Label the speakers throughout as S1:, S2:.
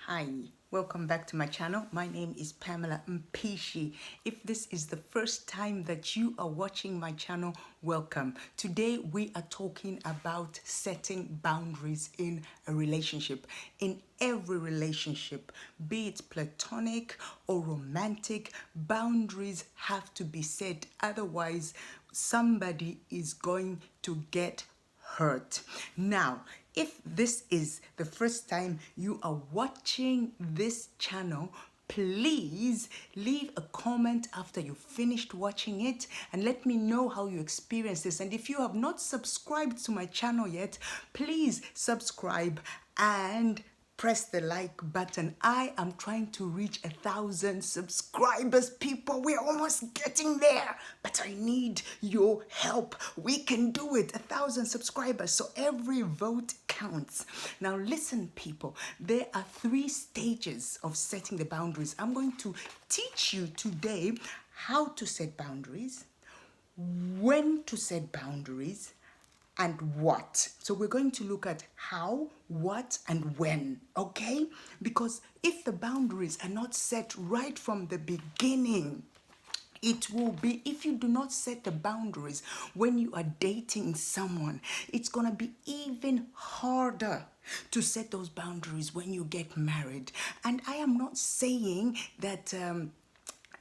S1: Hi, welcome back to my channel. My name is Pamela Mpishi. If this is the first time that you are watching my channel, welcome. Today we are talking about setting boundaries in a relationship. In every relationship, be it platonic or romantic, boundaries have to be set. Otherwise, somebody is going to get hurt. Now, if this is the first time you are watching this channel, please leave a comment after you finished watching it and let me know how you experience this. And if you have not subscribed to my channel yet, please subscribe and press the like button. I am trying to reach 1,000 subscribers, people. We're almost getting there, but I need your help. We can do it. 1,000 subscribers. So every vote counts. Now listen, people, there are 3 stages of setting the boundaries. I'm going to teach you today how to set boundaries, when to set boundaries, and what. So we're going to look at how, what, and when, okay? Because if the boundaries are not set right from the beginning, it will be, if you do not set the boundaries when you are dating someone, it's gonna be even harder to set those boundaries when you get married. And I am not saying that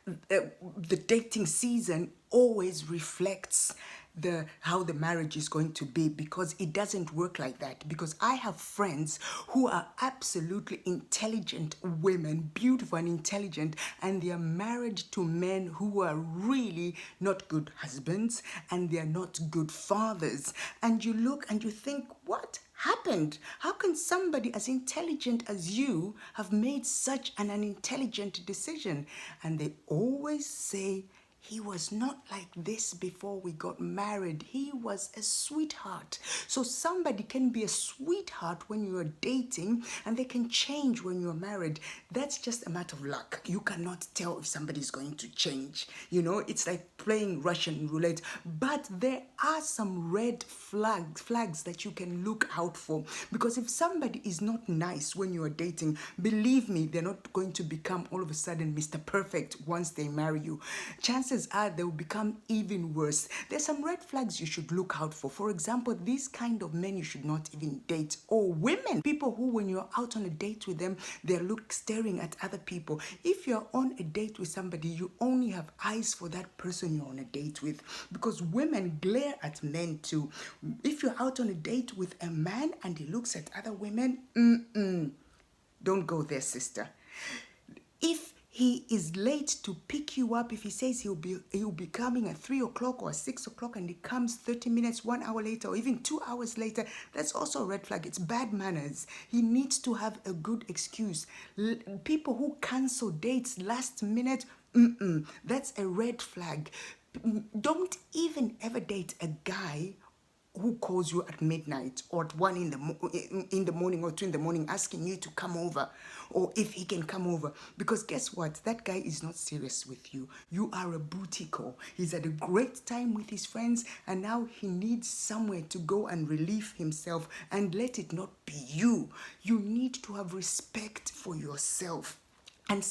S1: the dating season always reflects how the marriage is going to be, because it doesn't work like that. Because I have friends who are absolutely intelligent women, beautiful and intelligent, and they are married to men who are really not good husbands and they are not good fathers. And you look and you think, what happened? How can somebody as intelligent as you have made such an unintelligent decision? And they always say, he was not like this before we got married. He was a sweetheart. So somebody can be a sweetheart when you are dating and they can change when you're married. That's just a matter of luck. You cannot tell if somebody is going to change. You know, it's like playing Russian roulette. But there are some red flags that you can look out for. Because if somebody is not nice when you are dating, believe me, they're not going to become all of a sudden Mr. Perfect once they marry you. Chances are they will become even worse. There's some red flags you should look out for. For example, these kind of men you should not even date. Or women, people who when you're out on a date with them, they're staring at other people. If you're on a date with somebody, you only have eyes for that person you're on a date with, because women glare at men too. If you're out on a date with a man and he looks at other women, don't go there, sister. If he is late to pick you up, if he says he'll be coming at 3 o'clock or 6 o'clock and he comes 30 minutes, 1 hour later, or even 2 hours later, that's also a red flag. It's bad manners. He needs to have a good excuse. People who cancel dates last minute, that's a red flag. Don't even ever date a guy who calls you at midnight or at 1 in the morning or 2 in the morning asking you to come over, or if he can come over. Because guess what? That guy is not serious with you. You are a booty call. He's had a great time with his friends and now he needs somewhere to go and relieve himself, and let it not be you. You need to have respect for yourself. And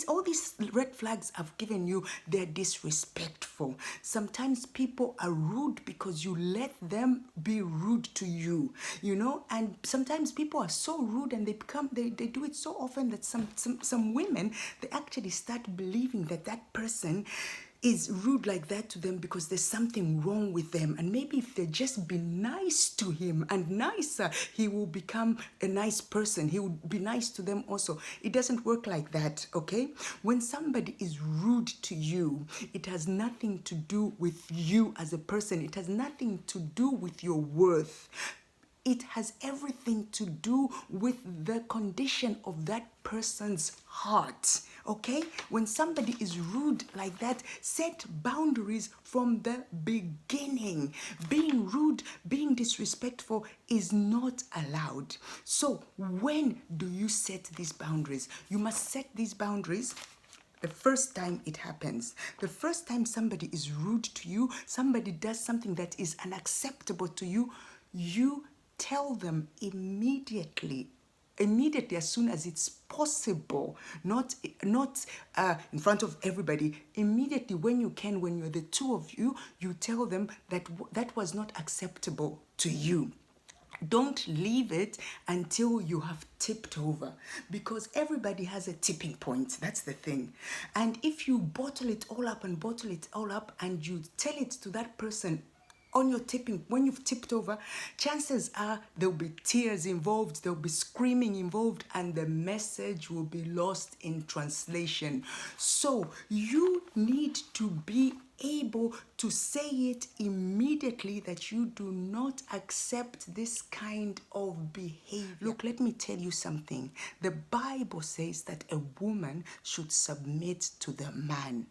S1: all these red flags I've given you, they're disrespectful. Sometimes people are rude because you let them be rude to you, you know. And sometimes people are so rude and they do it so often that some women, they actually start believing that that person is rude like that to them because there's something wrong with them. And maybe if they just be nice to him and nicer, he will become a nice person. He will be nice to them also. It doesn't work like that, okay? When somebody is rude to you, it has nothing to do with you as a person. It has nothing to do with your worth. It has everything to do with the condition of that person's heart, okay? When somebody is rude like that, set boundaries from the beginning. Being rude, being disrespectful is not allowed. So when do you set these boundaries? You must set these boundaries the first time it happens. The first time somebody is rude to you, somebody does something that is unacceptable to you, you tell them immediately immediately, as soon as it's possible, not in front of everybody. Immediately, when you can, when you're the two of you, you tell them that that was not acceptable to you. Don't leave it until you have tipped over, because everybody has a tipping point. That's the thing. And if you bottle it all up and you tell it to that person on your tipping, when you've tipped over, chances are there'll be tears involved, there'll be screaming involved, and the message will be lost in translation. So you need to be able to say it immediately that you do not accept this kind of behavior. Look, let me tell you something. The Bible says that a woman should submit to the man.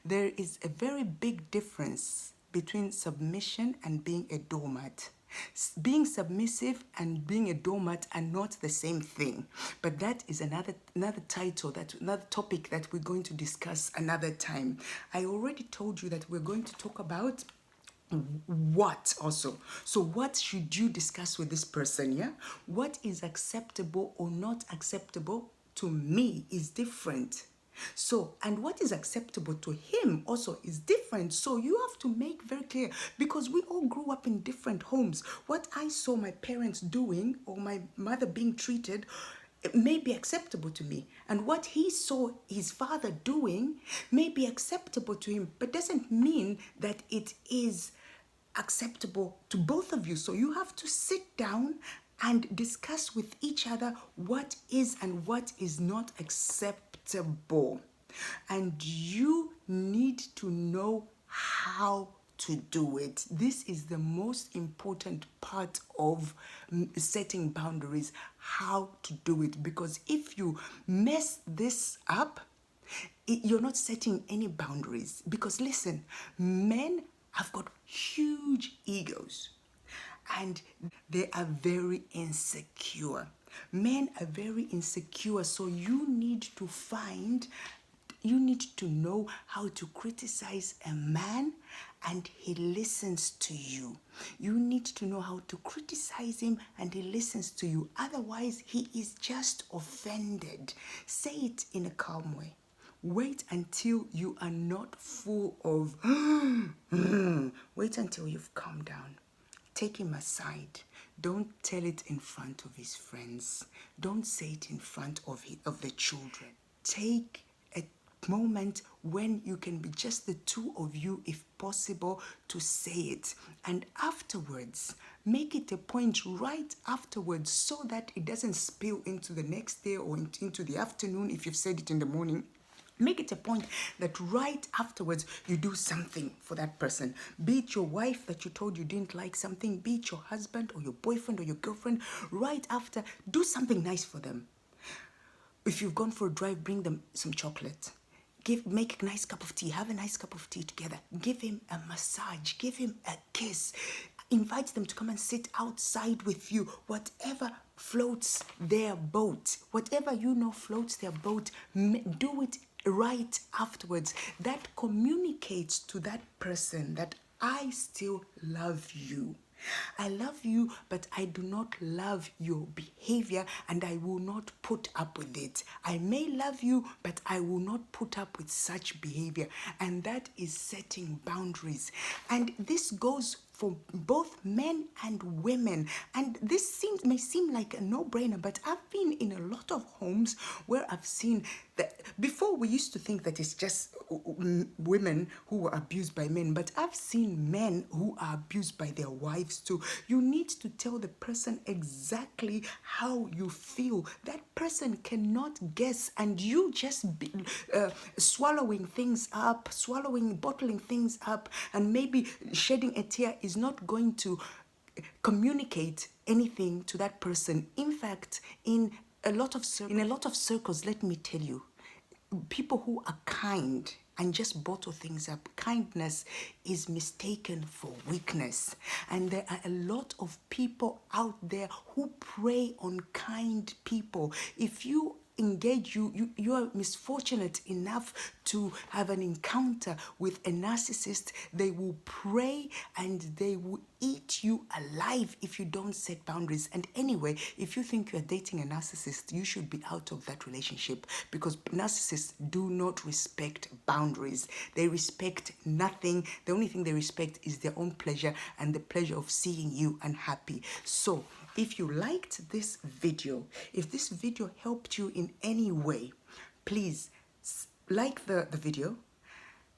S1: There is a very big difference between submission and being a doormat. Being submissive and being a doormat are not the same thing. But that is another title, another topic that we're going to discuss another time. I already told you that we're going to talk about what also. So what should you discuss with this person? Yeah, what is acceptable or not acceptable to me is different. So, and what is acceptable to him also is different. So you have to make very clear, because we all grew up in different homes. What I saw my parents doing or my mother being treated, it may be acceptable to me. And what he saw his father doing may be acceptable to him, but doesn't mean that it is acceptable to both of you. So you have to sit down and discuss with each other what is and what is not acceptable. And you need to know how to do it. This is the most important part of setting boundaries, how to do it. Because if you mess this up, you're not setting any boundaries. Because listen, men have got huge egos and they are very insecure. Men are very insecure, so you need to know how to criticize a man and he listens to you. You need to know how to criticize him and he listens to you. Otherwise, he is just offended. Say it in a calm way. Wait until you are not full of, wait until you've calmed down. Take him aside. Don't tell it in front of his friends. Don't say it in front of the children. Take a moment when you can be just the two of you, if possible, to say it. And afterwards, make it a point right afterwards so that it doesn't spill into the next day or into the afternoon if you've said it in the morning. Make it a point that right afterwards you do something for that person. Be it your wife that you told you didn't like something, be it your husband or your boyfriend or your girlfriend. Right after, do something nice for them. If you've gone for a drive, bring them some chocolate. Make a nice cup of tea. Have a nice cup of tea together. Give him a massage. Give him a kiss. Invite them to come and sit outside with you. Whatever floats their boat, whatever you know floats their boat, do it right afterwards. That communicates to that person that I still love you. I love you, but I do not love your behavior and I will not put up with it. I may love you, but I will not put up with such behavior. And that is setting boundaries. And this goes for both men and women. And this may seem like a no-brainer, but I've been in a lot of homes where I've seen that before we used to think that it's just women who were abused by men, but I've seen men who are abused by their wives too. You need to tell the person exactly how you feel. That person cannot guess, and you just be, swallowing things up, bottling things up, and maybe shedding a tear is not going to communicate anything to that person. In fact, in a lot of circles, let me tell you, people who are kind and just bottle things up, kindness is mistaken for weakness. And there are a lot of people out there who prey on kind people. If you you are misfortunate enough to have an encounter with a narcissist, they will prey and they will eat you alive if you don't set boundaries. And anyway, if you think you're dating a narcissist, you should be out of that relationship, because narcissists do not respect boundaries. They respect nothing. The only thing they respect is their own pleasure and the pleasure of seeing you unhappy. So if you liked this video, if this video helped you in any way, please like the video,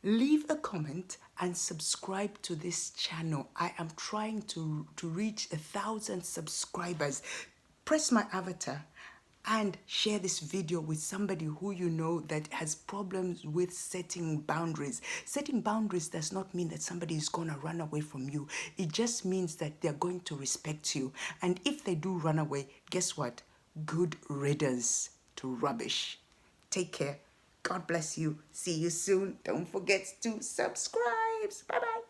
S1: leave a comment, and subscribe to this channel. I am trying to reach 1,000 subscribers. Press my avatar and share this video with somebody who you know that has problems with setting boundaries. Setting boundaries does not mean that somebody is going to run away from you. It just means that they're going to respect you. And if they do run away, guess what? Good riddance to rubbish. Take care. God bless you. See you soon. Don't forget to subscribe. Bye-bye.